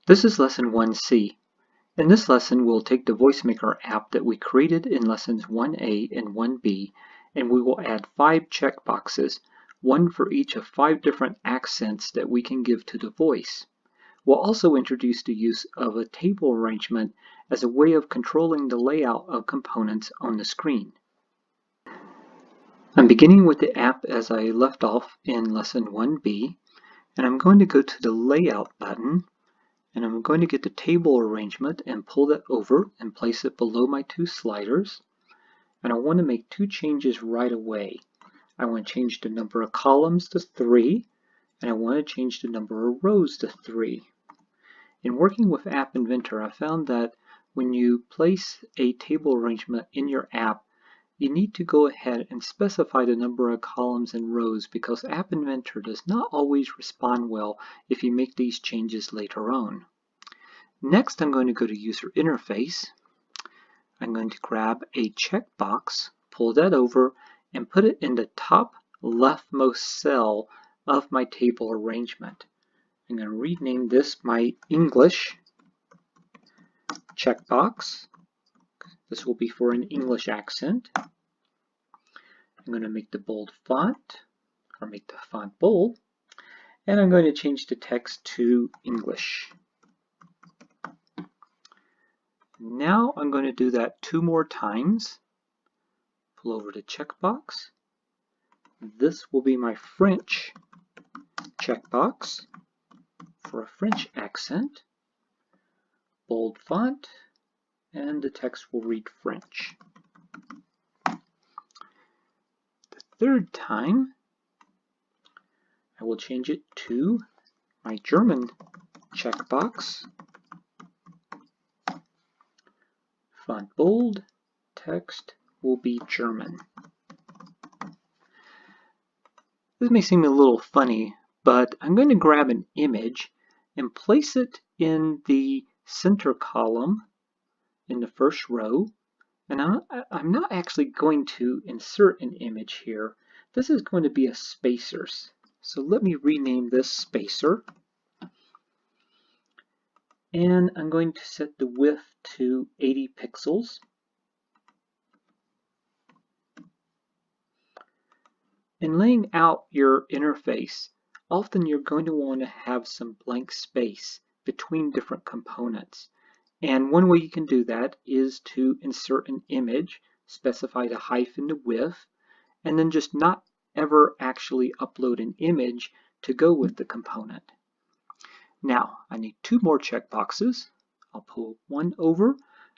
This is Lesson 1C. In this lesson, we'll take the VoiceMaker app that we created in Lessons 1A and 1B, and we will add 5 checkboxes, one for each of 5 different accents that we can give to the voice. We'll also introduce the use of a table arrangement as a way of controlling the layout of components on the screen. I'm beginning with the app as I left off in Lesson 1B, and I'm going to go to the Layout button, and I'm going to get the table arrangement and pull that over and place it below my 2 sliders. And I want to make 2 changes right away. I want to change the number of columns to 3, and I want to change the number of rows to 3. In working with App Inventor, I found that when you place a table arrangement in your app, you need to go ahead and specify the number of columns and rows because App Inventor does not always respond well if you make these changes later on. Next, I'm going to go to User Interface. I'm going to grab a checkbox, pull that over, and put it in the top leftmost cell of my table arrangement. I'm going to rename this my English checkbox. This will be for an English accent. I'm going to make the bold font, or make the font bold, and I'm going to change the text to English. Now I'm going to do that 2 more times. Pull over the checkbox. This will be my French checkbox for a French accent. Bold font, and the text will read French. The 3rd time, I will change it to my German checkbox. Font bold, text will be German. This may seem a little funny, but I'm going to grab an image and place it in the center column in the first row. And I'm not actually going to insert an image here. This is going to be a spacer. So let me rename this spacer. And I'm going to set the width to 80 pixels. In laying out your interface, often you're going to want to have some blank space between different components. And one way you can do that is to insert an image, specify the height and the width, and then just not ever actually upload an image to go with the component. Now, I need 2 more checkboxes. I'll pull one over.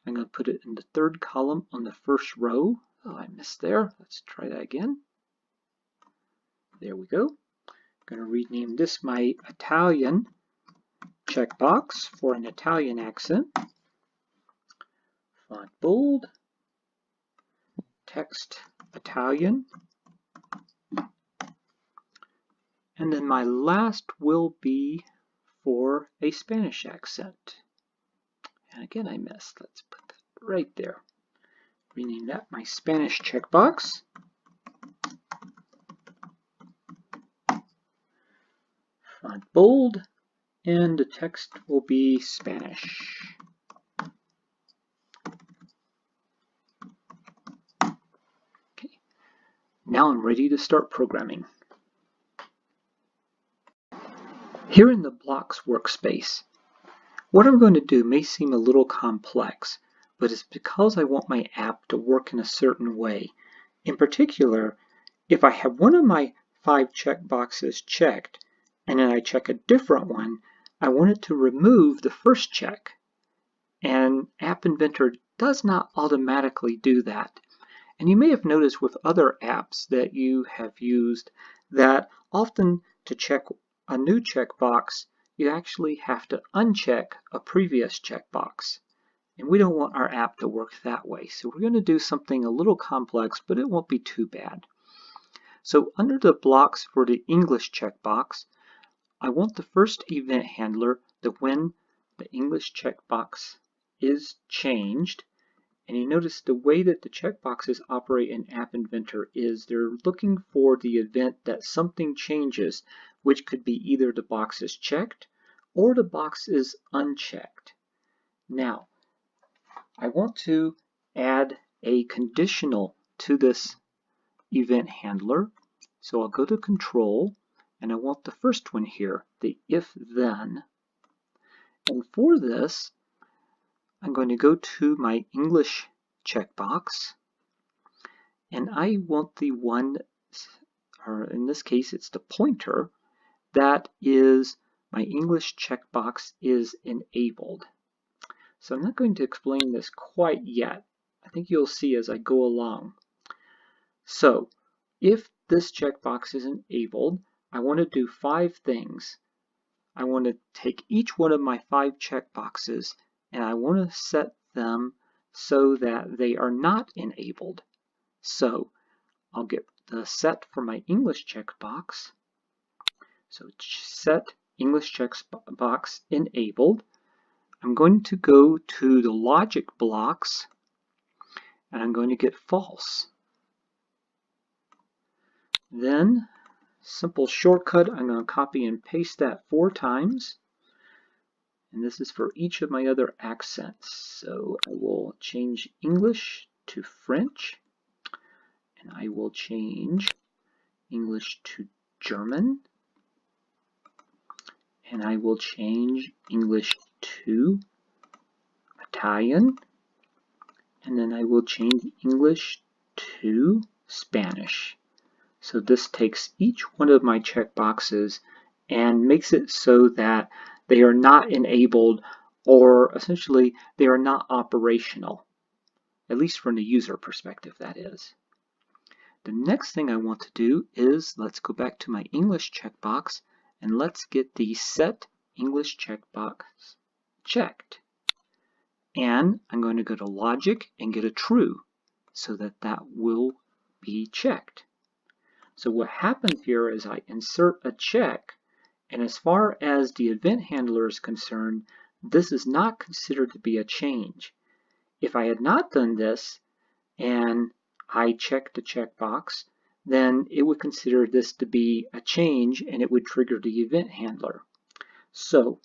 I'm going to put it in the 3rd column on the first row. Oh, I missed there. Let's try that again. There we go. I'm going to rename this my Italian checkbox for an Italian accent. Font bold, text Italian. And then my last will be for a Spanish accent. And again, I missed. Let's put that right there. Rename that my Spanish checkbox. Font bold, and the text will be Spanish. Okay, now I'm ready to start programming. Here in the Blocks workspace, what I'm going to do may seem a little complex, but it's because I want my app to work in a certain way. In particular, if I have one of my 5 checkboxes checked, and then I check a different one, I want it to remove the first check. And App Inventor does not automatically do that. And you may have noticed with other apps that you have used that often to check a new checkbox, you actually have to uncheck a previous checkbox. And we don't want our app to work that way. So we're going to do something a little complex, but it won't be too bad. So under the blocks for the English checkbox, I want the first event handler that when the English checkbox is changed, and you notice the way that the checkboxes operate in App Inventor is they're looking for the event that something changes, which could be either the box is checked or the box is unchecked. Now, I want to add a conditional to this event handler. So I'll go to Control, and I want the first one here, the if-then. And for this, I'm going to go to my English checkbox, and I want the one, or in this case it's the pointer, that is my English checkbox is enabled. So I'm not going to explain this quite yet. I think you'll see as I go along. So if this checkbox is enabled, I want to do 5 things. I want to take each one of my 5 checkboxes and I want to set them so that they are not enabled. So I'll get the set for my English checkbox. So set English checkbox enabled. I'm going to go to the logic blocks and I'm going to get false. Then, simple shortcut, I'm going to copy and paste that 4 times. And this is for each of my other accents. So I will change English to French. And I will change English to German. And I will change English to Italian. And then I will change English to Spanish. So this takes each one of my checkboxes and makes it so that they are not enabled, or essentially they are not operational, at least from the user perspective, that is. The next thing I want to do is, let's go back to my English checkbox and let's get the set English checkbox checked. And I'm going to go to logic and get a true so that that will be checked. So what happens here is I insert a check, and as far as the event handler is concerned, this is not considered to be a change. If I had not done this and I checked the checkbox, then it would consider this to be a change and it would trigger the event handler. So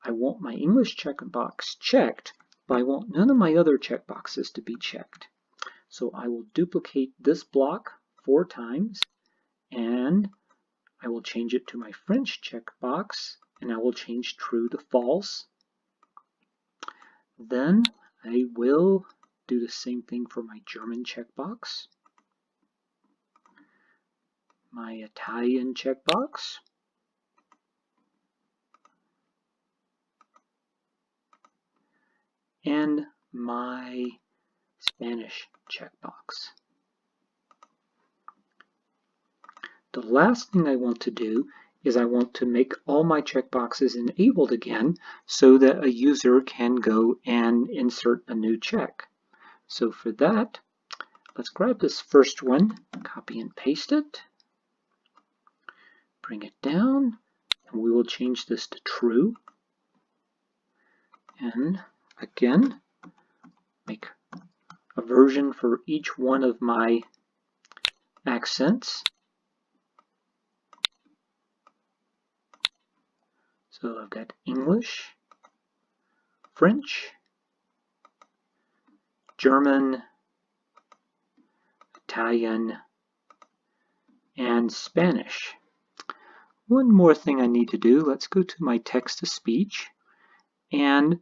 I want my English checkbox checked, but I want none of my other checkboxes to be checked. So I will duplicate this block 4 times, and I will change it to my French checkbox, and I will change true to false. Then I will do the same thing for my German checkbox, my Italian checkbox, and my Spanish checkbox. The last thing I want to do is I want to make all my checkboxes enabled again so that a user can go and insert a new check. So for that, let's grab this first one, copy and paste it, bring it down, and we will change this to true. And again, make a version for each one of my accents. So I've got English, French, German, Italian, and Spanish. One more thing I need to do, let's go to my text-to-speech, and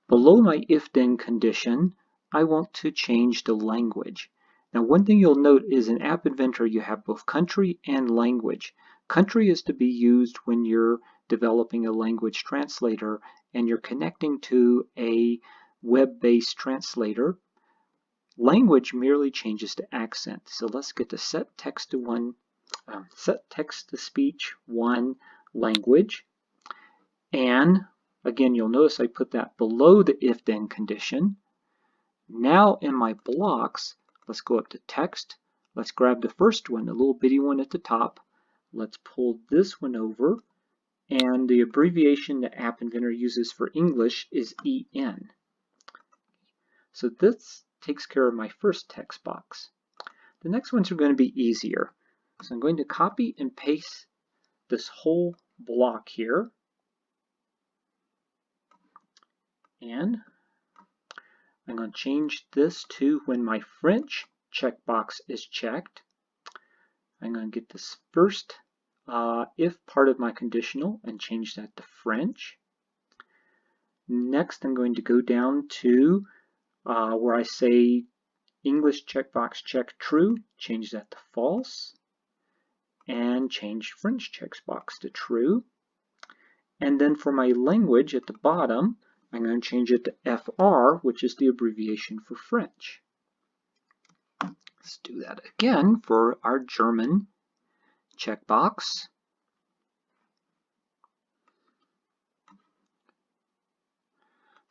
below my if-then condition, I want to change the language. Now one thing you'll note is in App Inventor you have both country and language. Country is to be used when you're developing a language translator and you're connecting to a web-based translator. Language merely changes to accent. So let's get to set text-to-speech 1 language. And again, you'll notice I put that below the if-then condition. Now in my blocks, let's go up to text. Let's grab the first one, the little bitty one at the top. Let's pull this one over. And the abbreviation that App Inventor uses for English is EN. So this takes care of my first text box. The next ones are going to be easier. So I'm going to copy and paste this whole block here. And I'm going to change this to when my French checkbox is checked. I'm going to get this first if part of my conditional and change that to French. Next, I'm going to go down to where I say English checkbox check true, change that to false, and change French checkbox to true. And then for my language at the bottom, I'm going to change it to FR, which is the abbreviation for French. Let's do that again for our German checkbox.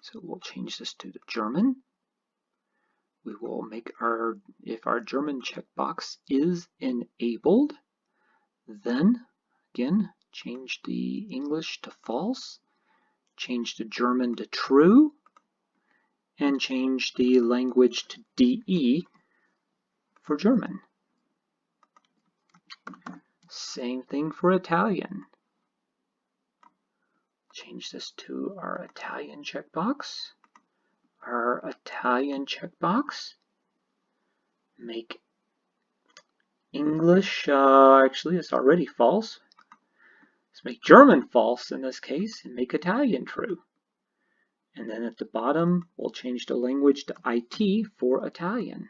So we'll change this to the German. We will make if our German checkbox is enabled, then again, change the English to false, change the German to true, and change the language to DE for German. Same thing for Italian. Change this to our Italian checkbox. Our Italian checkbox. Make English, actually it's already false. Let's make German false in this case and make Italian true. And then at the bottom, we'll change the language to IT for Italian.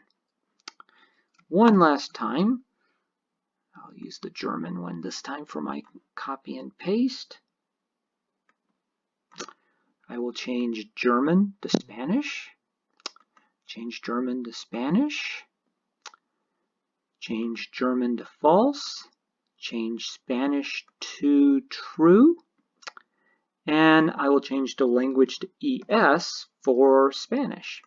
One last time. I'll use the German one this time for my copy and paste. I will change German to Spanish, change German to Spanish, change German to false, change Spanish to true, and I will change the language to ES for Spanish.